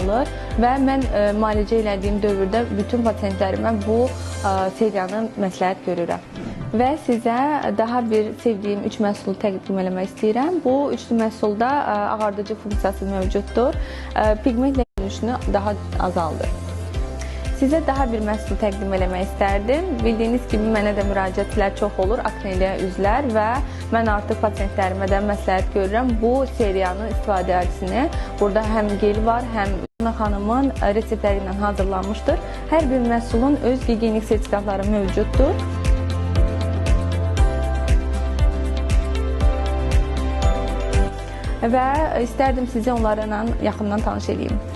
azalır və mən müalicə elədiyim dövrdə bütün pasientlərimə bu seriyanı məsləhət görürəm. Və sizə daha bir sevdiyim 3 məhsulu təqdim eləmək istəyirəm. Bu üçlü məhsulda ağardıcı funksiyası mövcuddur. Pigment görünüşünü daha azaldır. Sizə daha bir məhsul təqdim eləmək istərdim. Bildiyiniz kimi mənə də müraciətlər çox olur, akneli üzlər və mən artıq pasientlərimə də məsləhət görürəm. Bu seriyanın istifadəçisini burada həm gel var, həm Ana xanımın reseptləri ilə hazırlanmışdır. Hər bir məhsulun öz gigiyenik sertifikatları mövcuddur. Və istərdim sizi onlarla yaxından tanış edeyim.